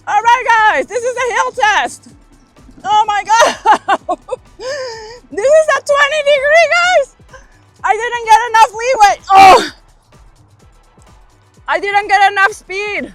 All right, guys, this is a hill test. Oh my God. This is a 20-degree, guys. I didn't get enough leeway. Oh, I didn't get enough speed.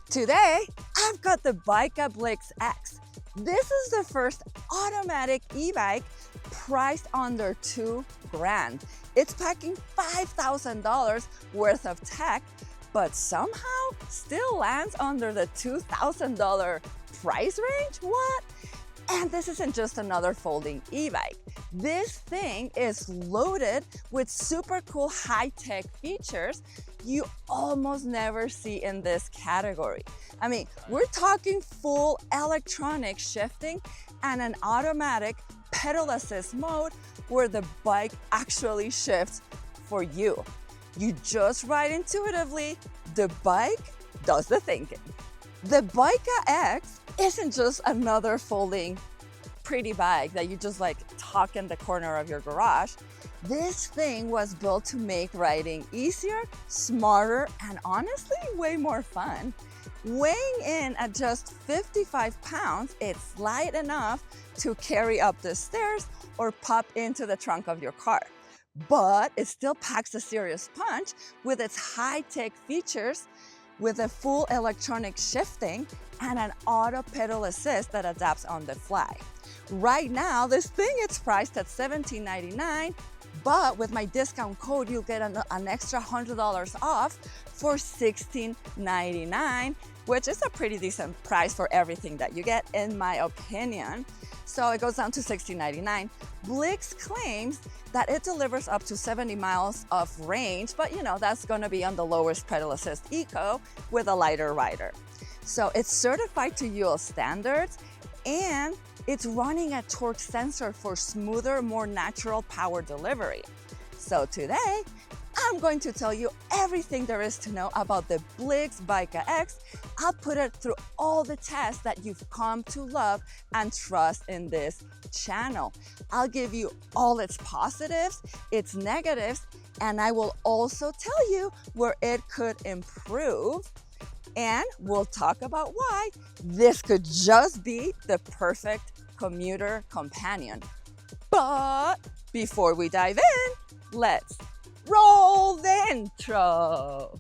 Today, I've got the Vika Blix X. This is the first automatic e-bike priced under $2,000. It's packing $5,000 worth of tech, but somehow still lands under the $2,000 price range? What? And this isn't just another folding e-bike. This thing is loaded with super cool high-tech features you almost never see in this category. I mean, we're talking full electronic shifting and an automatic pedal assist mode where the bike actually shifts for you. You just ride intuitively, the bike does the thinking. The Vika X isn't just another folding pretty bike that you just like tuck in the corner of your garage. This thing was built to make riding easier, smarter, and honestly, way more fun. Weighing in at just 55 pounds, it's light enough to carry up the stairs or pop into the trunk of your car. But it still packs a serious punch with its high-tech features, with a full electronic shifting and an auto pedal assist that adapts on the fly. Right now, this thing is priced at $17.99, but with my discount code, you'll get an extra $100 off for $16.99, which is a pretty decent price for everything that you get, in my opinion. So it goes down to $16.99. Blix claims that it delivers up to 70 miles of range, but you know, that's gonna be on the lowest pedal assist eco with a lighter rider. So it's certified to UL standards, and it's running a torque sensor for smoother, more natural power delivery. So today, I'm going to tell you everything there is to know about the Blix Vika X. I'll put it through all the tests that you've come to love and trust in this channel. I'll give you all its positives, its negatives, and I will also tell you where it could improve. And we'll talk about why this could just be the perfect commuter companion. But before we dive in, let's roll the intro.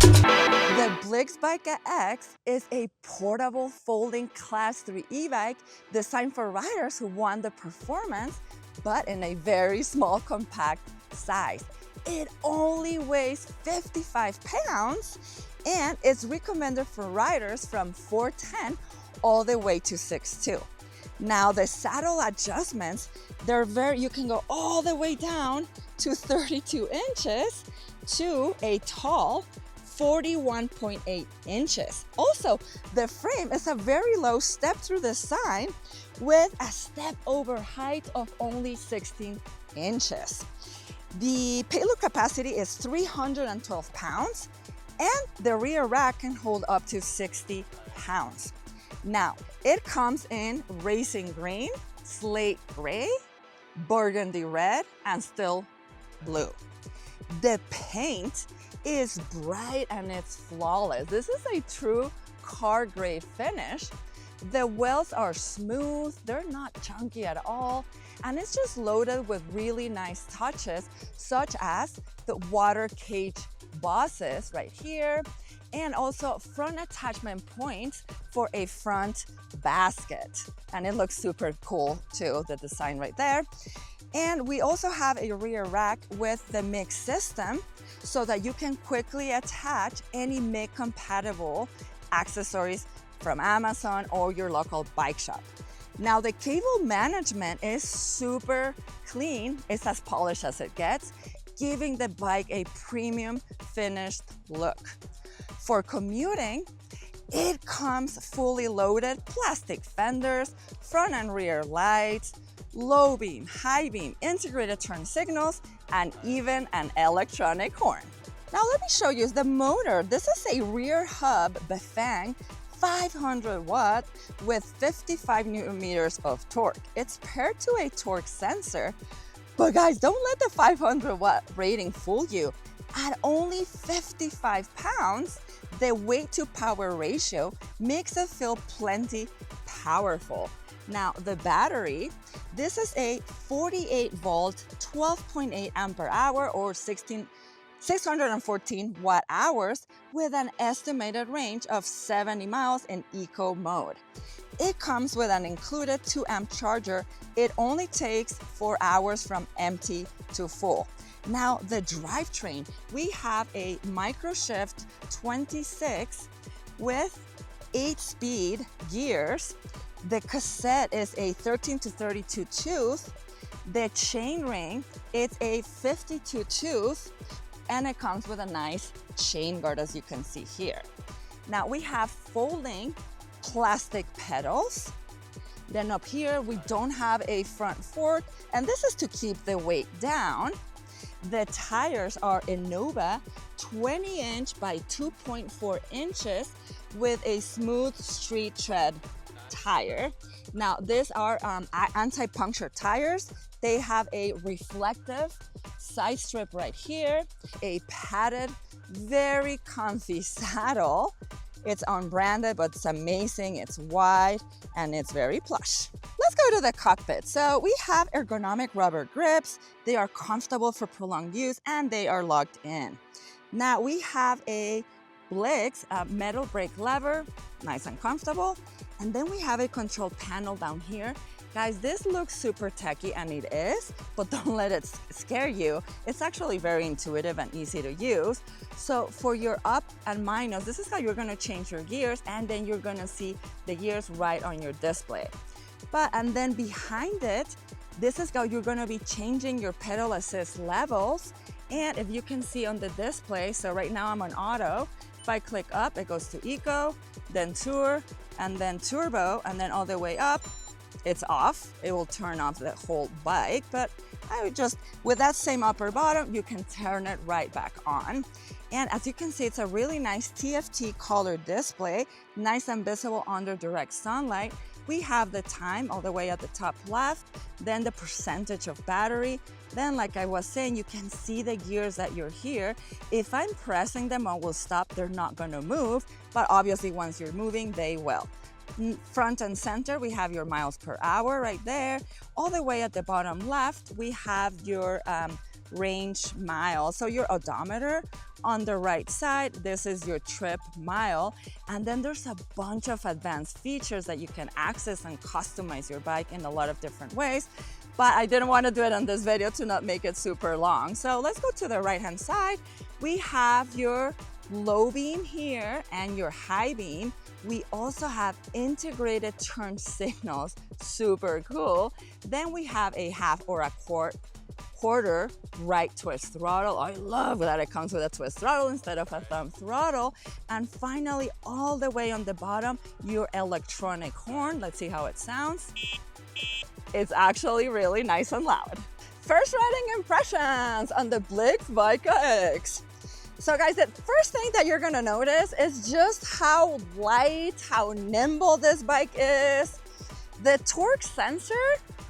The Blix Vika X is a portable folding Class 3 e-bike designed for riders who want the performance, but in a very small, compact size. It only weighs 55 pounds and it's recommended for riders from 4'10" all the way to 6'2". Now the saddle adjustments, you can go all the way down to 32 inches to a tall 41.8 inches. Also, the frame is a very low step-through design with a step-over height of only 16 inches. The payload capacity is 312 pounds, and the rear rack can hold up to 60 pounds. Now, it comes in racing green, slate gray, burgundy red, and still blue. The paint is bright and it's flawless. This is a true car grade finish. The wheels are smooth, they're not chunky at all, and it's just loaded with really nice touches, such as the water cage bosses right here, and also front attachment points for a front basket. And it looks super cool too, the design right there. And we also have a rear rack with the mix system so that you can quickly attach any MIG compatible accessories from Amazon or your local bike shop. Now the cable management is super clean. It's as polished as it gets, giving the bike a premium finished look. For commuting, it comes fully loaded plastic fenders, front and rear lights, low beam, high beam, integrated turn signals, and even an electronic horn. Now let me show you the motor. This is a rear hub Befang 500 watt with 55 newton meters of torque. It's paired to a torque sensor, but guys, don't let the 500 watt rating fool you. At only 55 pounds, the weight to power ratio makes it feel plenty powerful. Now the battery, this is a 48 volt, 12.8 ampere hour or 614 watt hours with an estimated range of 70 miles in eco mode. It comes with an included 2 amp charger. It only takes 4 hours from empty to full. Now the drivetrain, we have a microshift 26 with 8-speed gears. The cassette is a 13 to 32 tooth. The chain ring, it's a 52 tooth, and it comes with a nice chain guard, as you can see here. Now we have folding plastic pedals. Then up here, we don't have a front fork, and this is to keep the weight down. The tires are Innova 20-inch by 2.4 inches with a smooth street tread tire. Now these are anti-puncture tires. They have a reflective side strip right here, a padded, very comfy saddle. It's unbranded, but it's amazing. It's wide and it's very plush. Let's go to the cockpit. So we have ergonomic rubber grips. They are comfortable for prolonged use and they are locked in. Now we have a Blix metal brake lever, nice and comfortable. And then we have a control panel down here. Guys, this looks super techy, and it is, but don't let it scare you. It's actually very intuitive and easy to use. So for your up and minus, this is how you're gonna change your gears, and then you're gonna see the gears right on your display. And then behind it, this is how you're gonna be changing your pedal assist levels. And if you can see on the display, so right now I'm on auto. If I click up, it goes to eco, then tour, and then turbo, and then all the way up, it's off. It will turn off the whole bike, but I would just, with that same upper bottom, you can turn it right back on. And as you can see, it's a really nice TFT color display, nice and visible under direct sunlight. We have the time all the way at the top left, then the percentage of battery. Then, like I was saying, you can see the gears that you're here. If I'm pressing them, I will stop. They're not gonna move, but obviously once you're moving, they will. Front and center, we have your miles per hour right there. All the way at the bottom left, we have your range miles. So your odometer on the right side, this is your trip mile. And then there's a bunch of advanced features that you can access and customize your bike in a lot of different ways. But I didn't want to do it on this video to not make it super long. So let's go to the right-hand side. We have your low beam here and your high beam. We also have integrated turn signals, super cool. Then we have a half or a quarter right twist throttle. I love that it comes with a twist throttle instead of a thumb throttle. And finally, all the way on the bottom, your electronic horn. Let's see how it sounds. It's actually really nice and loud. First riding impressions on the Blix Vika X. So guys, the first thing that you're gonna notice is just how light, how nimble this bike is. The torque sensor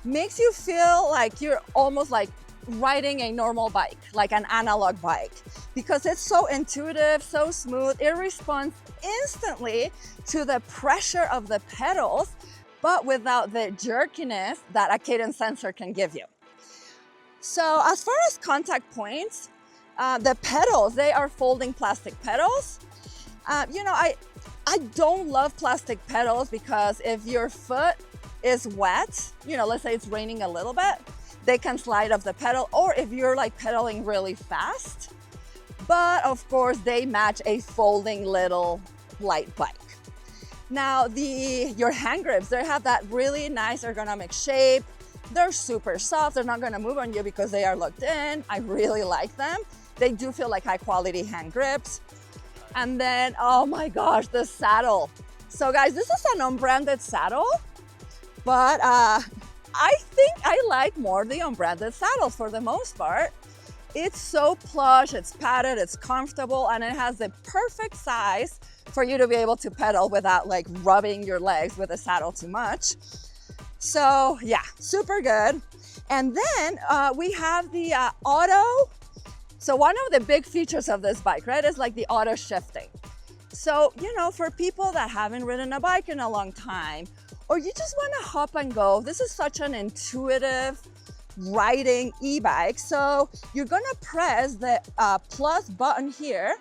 makes you feel like you're almost like riding a normal bike, like an analog bike, because it's so intuitive, so smooth. It responds instantly to the pressure of the pedals, but without the jerkiness that a cadence sensor can give you. So as far as contact points, the pedals, they are folding plastic pedals. You know, I don't love plastic pedals because if your foot is wet, you know, let's say it's raining a little bit, they can slide off the pedal, or if you're like pedaling really fast. But of course, they match a folding little light bike. Now, your hand grips, they have that really nice ergonomic shape. They're super soft. They're not gonna move on you because they are locked in. I really like them. They do feel like high quality hand grips. And then, oh my gosh, the saddle. So guys, this is an unbranded saddle, but I think I like more the unbranded saddles for the most part. It's so plush, it's padded, it's comfortable, and it has the perfect size for you to be able to pedal without like rubbing your legs with the saddle too much. So yeah, super good. And then we have the auto. So one of the big features of this bike, right, is like the auto shifting. So, you know, for people that haven't ridden a bike in a long time, or you just want to hop and go, this is such an intuitive riding e-bike. So you're going to press the plus button here,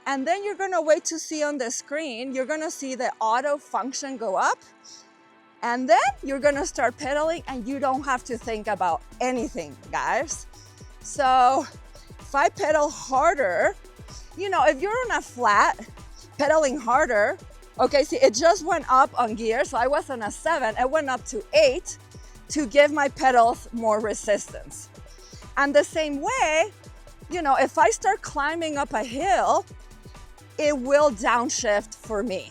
and then you're going to wait to see on the screen, you're going to see the auto function go up, and then you're going to start pedaling and you don't have to think about anything, guys. So if I pedal harder, you know, if you're on a flat, pedaling harder, okay, see, it just went up on gear. So I was on a 7, it went up to 8 to give my pedals more resistance. And the same way, you know, if I start climbing up a hill, it will downshift for me.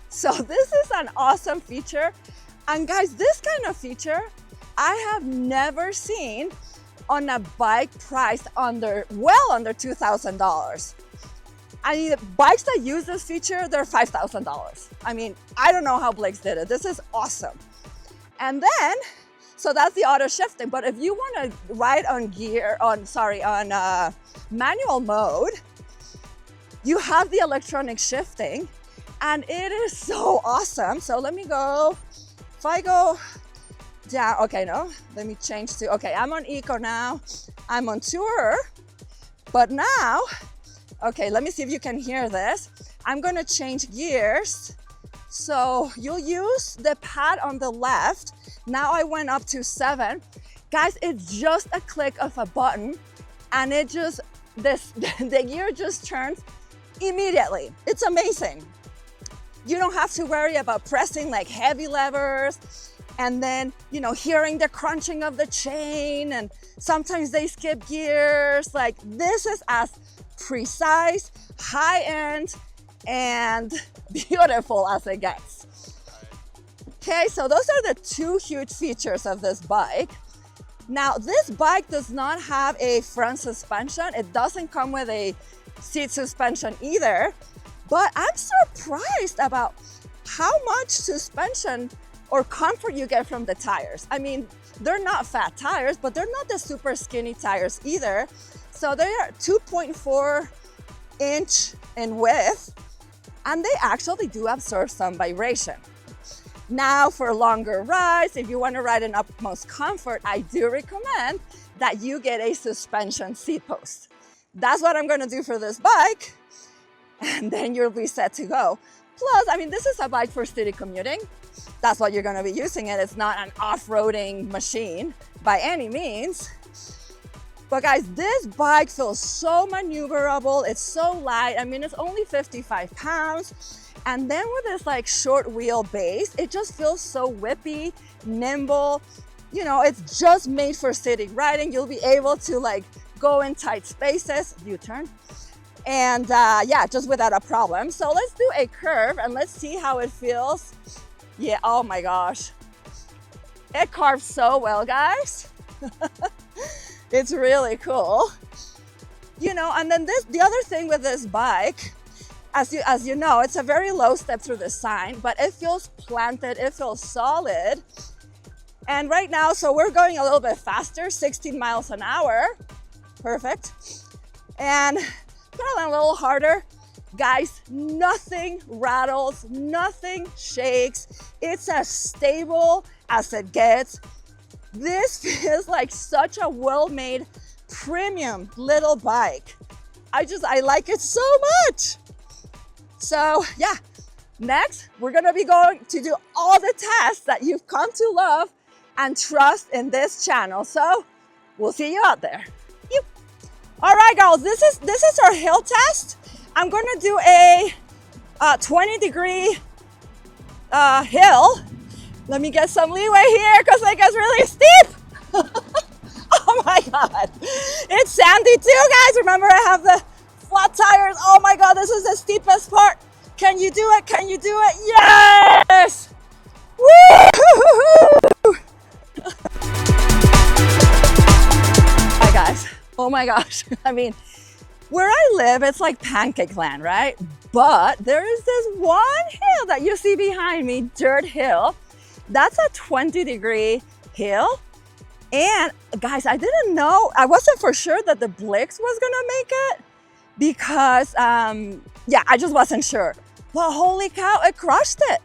So this is an awesome feature. And guys, this kind of feature, I have never seen on a bike priced well under $2,000. I mean, bikes that use this feature, they're $5,000. I mean, I don't know how Blix did it. This is awesome. And then, so that's the auto shifting. But if you want to ride on manual mode, you have the electronic shifting, and it is so awesome. So let me go, if I go down, okay, no, let me change to, okay, I'm on eco now. I'm on tour, but now, okay, let me see if you can hear this. I'm gonna change gears. So you'll use the pad on the left. Now I went up to 7. Guys, it's just a click of a button, and it just, the gear just turns immediately. It's amazing. You don't have to worry about pressing like heavy levers and then, you know, hearing the crunching of the chain, and sometimes they skip gears. Like, this is as precise, high-end, and beautiful as it gets. Okay, so those are the 2 huge features of this bike. Now, this bike does not have a front suspension. It doesn't come with a seat suspension either, but I'm surprised about how much suspension or comfort you get from the tires. I mean, they're not fat tires, but they're not the super skinny tires either. So they are 2.4 inch in width, and they actually do absorb some vibration. Now, for longer rides, if you want to ride in utmost comfort, I do recommend that you get a suspension seat post. That's what I'm going to do for this bike, and then you'll be set to go. Plus, I mean, this is a bike for city commuting. That's what you're going to be using it. It's not an off-roading machine by any means. But guys, this bike feels so maneuverable. It's so light. I mean, it's only 55 pounds. And then with this like short wheel base, it just feels so whippy, nimble. You know, it's just made for city riding. You'll be able to like go in tight spaces, U-turn, and yeah, just without a problem. So let's do a curve and let's see how it feels. Yeah, oh my gosh. It carves so well, guys. It's really cool. You know, and then the other thing with this bike, as you know, it's a very low step through the sign, but it feels planted, it feels solid. And right now, so we're going a little bit faster, 16 miles an hour. Perfect. And pedaling a little harder. Guys, nothing rattles, nothing shakes. It's as stable as it gets. This feels like such a well-made, premium little bike. I like it so much. So yeah, next, we're gonna be going to do all the tests that you've come to love and trust in this channel. So we'll see you out there. All right, girls, this is our hill test. I'm gonna do a 20-degree hill. Let me get some leeway here because it gets really steep. Oh my God. It's sandy too, guys. Remember, I have the flat tires. Oh my God, this is the steepest part. Can you do it? Can you do it? Yes! Woo! Hi guys. Oh my gosh. I mean, Where I live, it's like pancake land, right? But there is this one hill that you see behind me, Dirt Hill. That's a 20-degree hill. And guys, I didn't know, I wasn't for sure that the Blix was gonna make it because, yeah, I just wasn't sure. But holy cow, it crushed it.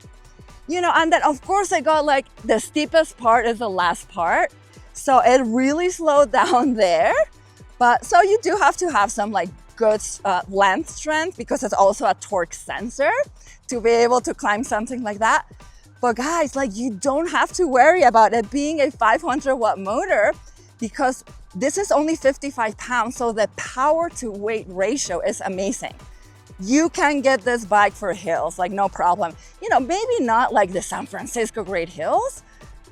You know, and then of course I got like the steepest part is the last part. So it really slowed down there. But so you do have to have some like good length strength because it's also a torque sensor to be able to climb something like that. But guys, like you don't have to worry about it being a 500 watt motor because this is only 55 pounds. So the power to weight ratio is amazing. You can get this bike for hills, like no problem. You know, maybe not like the San Francisco grade hills,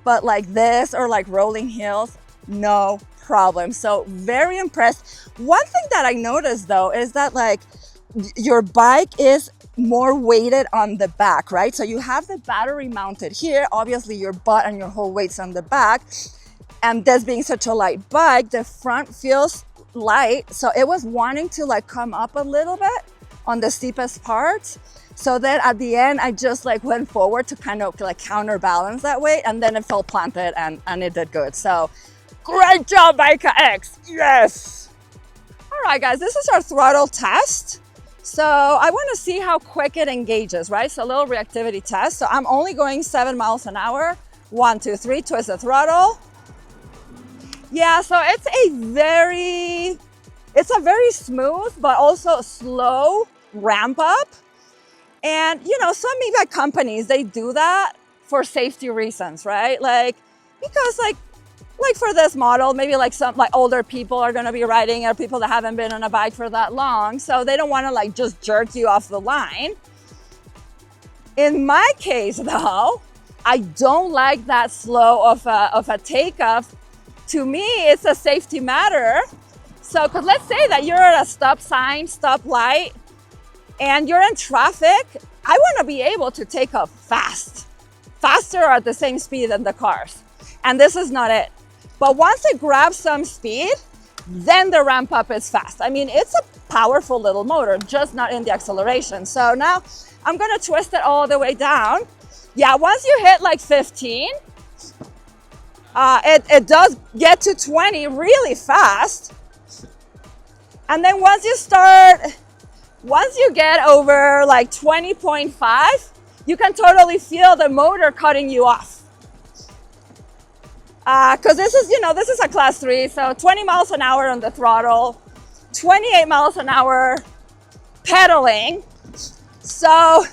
but like this or like rolling hills, no problem. So very impressed. One thing that I noticed though is that like your bike is more weighted on the back, right? So you have the battery mounted here. Obviously your butt and your whole weight's on the back. And this being such a light bike, the front feels light. So it was wanting to like come up a little bit on the steepest parts. So then at the end, I just like went forward to kind of like counterbalance that weight. And then it felt planted and it did good. So great job, Vika X. Yes. All right, guys, this is our throttle test. So I want to see how quick it engages, right? So a little reactivity test. So I'm only going 7 miles an hour. 1, 2, 3, twist the throttle. Yeah, so it's a very smooth, but also slow ramp up. And, you know, some e-bike companies, they do that for safety reasons, right? Like, because like for this model, maybe like some like older people are gonna be riding or people that haven't been on a bike for that long. So they don't wanna like just jerk you off the line. In my case though, I don't like that slow of a takeoff. To me, it's a safety matter. So, cause let's say that you're at a stop sign, stop light, and you're in traffic, I wanna be able to take off faster or at the same speed than the cars. And this is not it. But once it grabs some speed, then the ramp up is fast. I mean, it's a powerful little motor, just not in the acceleration. So now I'm gonna twist it all the way down. Yeah, once you hit like 15, it does get to 20 really fast. And then once you get over like 20.5, you can totally feel the motor cutting you off. Because this is a class 3, so 20 miles an hour on the throttle, 28 miles an hour pedaling. So,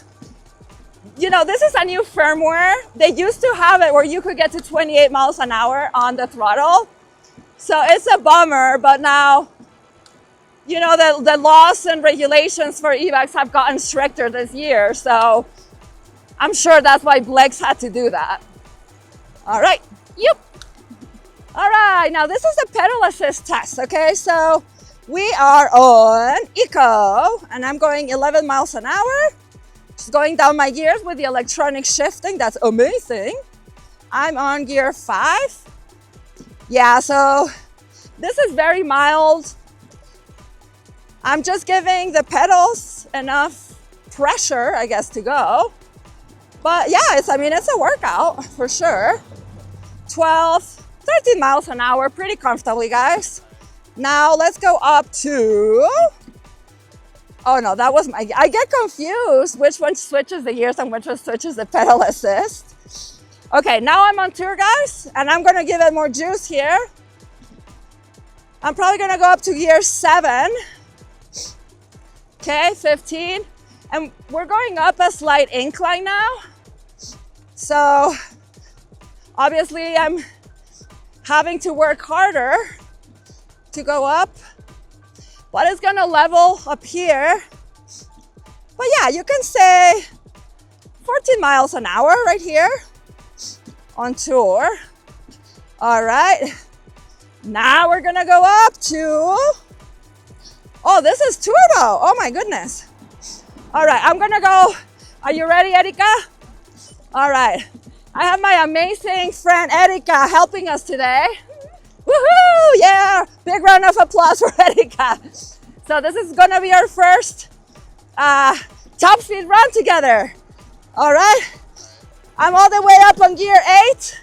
you know, this is a new firmware. They used to have it where you could get to 28 miles an hour on the throttle. So it's a bummer, but now, you know, the laws and regulations for e-bikes have gotten stricter this year. So I'm sure that's why Blix had to do that. All right, yep. All right, now this is the pedal assist test, okay? So we are on Eco, and I'm going 11 miles an hour. Just going down my gears with the electronic shifting, that's amazing. I'm on gear 5. Yeah, so this is very mild. I'm just giving the pedals enough pressure, I guess, to go. But yeah, it's a workout for sure. 13 miles an hour, pretty comfortably, guys. Now let's go up to, oh no, I get confused which one switches the gears and which one switches the pedal assist. Okay, now I'm on tour, guys, and I'm gonna give it more juice here. I'm probably gonna go up to gear 7. Okay, 15. And we're going up a slight incline now. So obviously I'm having to work harder to go up, but it's gonna level up here. But yeah, you can say 14 miles an hour right here on tour. All right, now we're gonna go up to, oh, this is turbo, oh my goodness. All right, I'm gonna go, are you ready, Erika? All right. I have my amazing friend Erika helping us today. Woohoo! Yeah! Big round of applause for Erika. So this is gonna be our first top speed run together. All right, I'm all the way up on gear 8.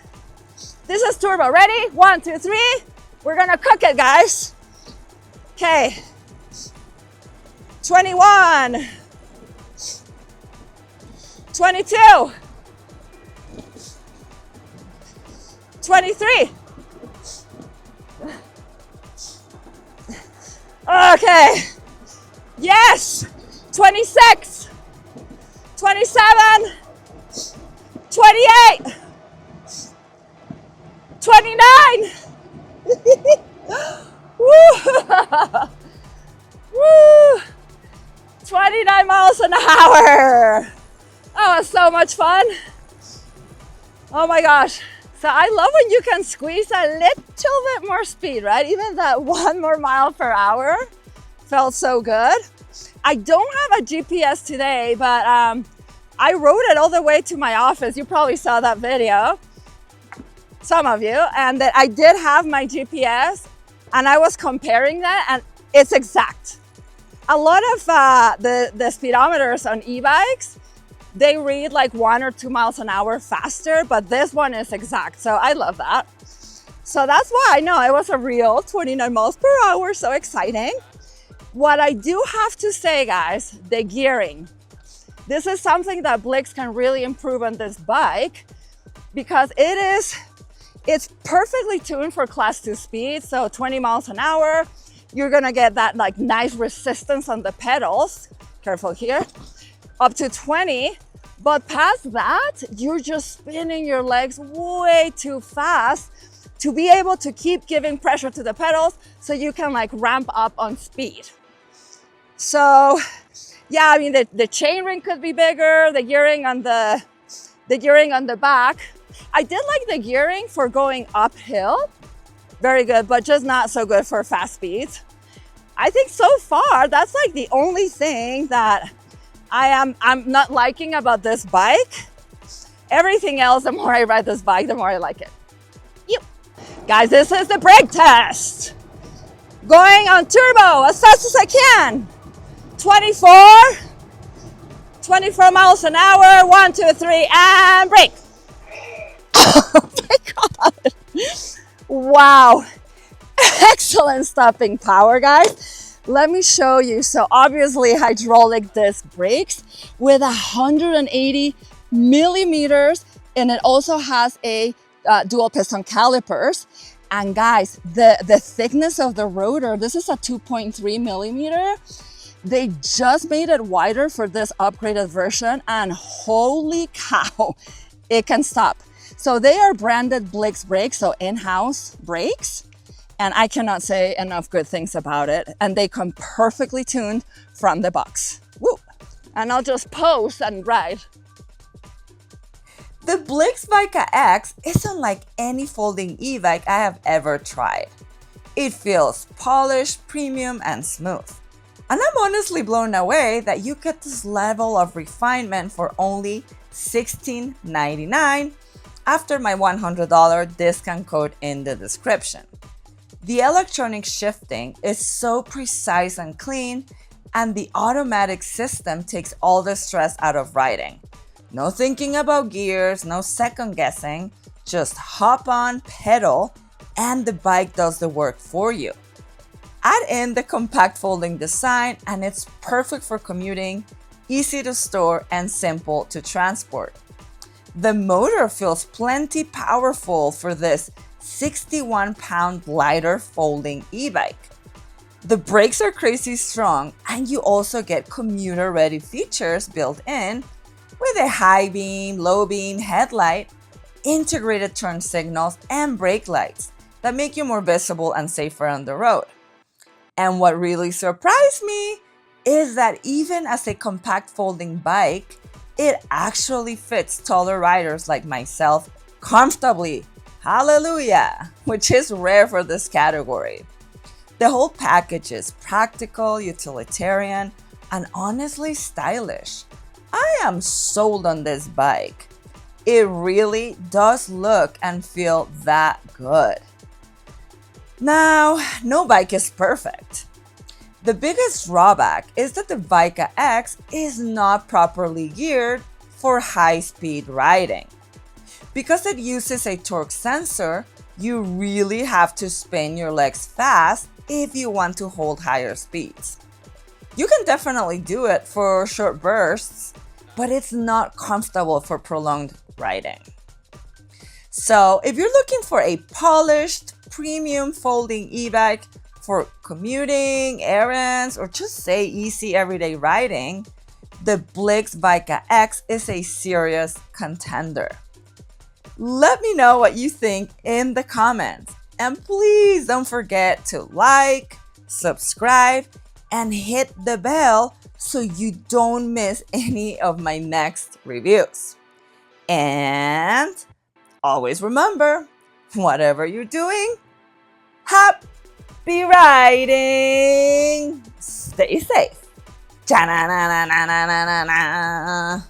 This is turbo. Ready? 1, 2, 3. We're gonna cook it, guys. Okay. 21. 22. 23. Okay. Yes. 26. 27. 28. 29. Woo. Woo. 29 miles an hour. That was so much fun. Oh my gosh. So I love when you can squeeze a little bit more speed, right? Even that 1 more mile per hour felt so good. I don't have a GPS today, but I rode it all the way to my office. You probably saw that video, some of you, and that I did have my GPS and I was comparing that and it's exact. A lot of the speedometers on e-bikes, they read like 1 or 2 miles an hour faster, but this one is exact. So I love that. So that's why I know it was a real 29 miles per hour. So exciting. What I do have to say, guys, the gearing. This is something that Blix can really improve on this bike because it's perfectly tuned for class 2 speed. So 20 miles an hour, you're gonna get that like nice resistance on the pedals. Careful here. Up to 20, but past that, you're just spinning your legs way too fast to be able to keep giving pressure to the pedals so you can like ramp up on speed. So yeah, I mean, the chain ring could be bigger, the gearing on the back. I did like the gearing for going uphill, very good, but just not so good for fast speeds. I think so far, that's like the only thing that I'm not liking about this bike. Everything else, the more I ride this bike, the more I like it. Yep. Guys, this is the brake test. Going on turbo as fast as I can. 24 miles an hour, 1, 2, 3, and brake. Oh my God. Wow. Excellent stopping power, guys. Let me show you. So obviously hydraulic disc brakes with 180 millimeters, and it also has a dual piston calipers. And guys, the thickness of the rotor, this is a 2.3 millimeter. They just made it wider for this upgraded version, and holy cow, it can stop. So they are branded Blix brakes, so in-house brakes. And I cannot say enough good things about it. And they come perfectly tuned from the box. Woo! And I'll just pose and ride. The Blix Vika X is unlike any folding e-bike I have ever tried. It feels polished, premium, and smooth. And I'm honestly blown away that you get this level of refinement for only $16.99 after my $100 discount code in the description. The electronic shifting is so precise and clean, and the automatic system takes all the stress out of riding. No thinking about gears, no second guessing, just hop on, pedal, and the bike does the work for you. Add in the compact folding design and it's perfect for commuting, easy to store, and simple to transport. The motor feels plenty powerful for this 61-pound lighter folding e-bike. The brakes are crazy strong, and you also get commuter-ready features built in with a high beam, low beam headlight, integrated turn signals, and brake lights that make you more visible and safer on the road. And what really surprised me is that even as a compact folding bike, it actually fits taller riders like myself comfortably. Hallelujah! Which is rare for this category. The whole package is practical, utilitarian, and honestly stylish. I am sold on this bike. It really does look and feel that good. Now, no bike is perfect. The biggest drawback is that the Vika X is not properly geared for high-speed riding. Because it uses a torque sensor, you really have to spin your legs fast if you want to hold higher speeds. You can definitely do it for short bursts, but it's not comfortable for prolonged riding. So if you're looking for a polished, premium folding e-bike for commuting, errands, or just say easy everyday riding, the Blix Vika X is a serious contender. Let me know what you think in the comments. And please don't forget to like, subscribe, and hit the bell so you don't miss any of my next reviews. And always remember, whatever you're doing, happy riding! Stay safe. Ja-na-na-na-na-na-na-na.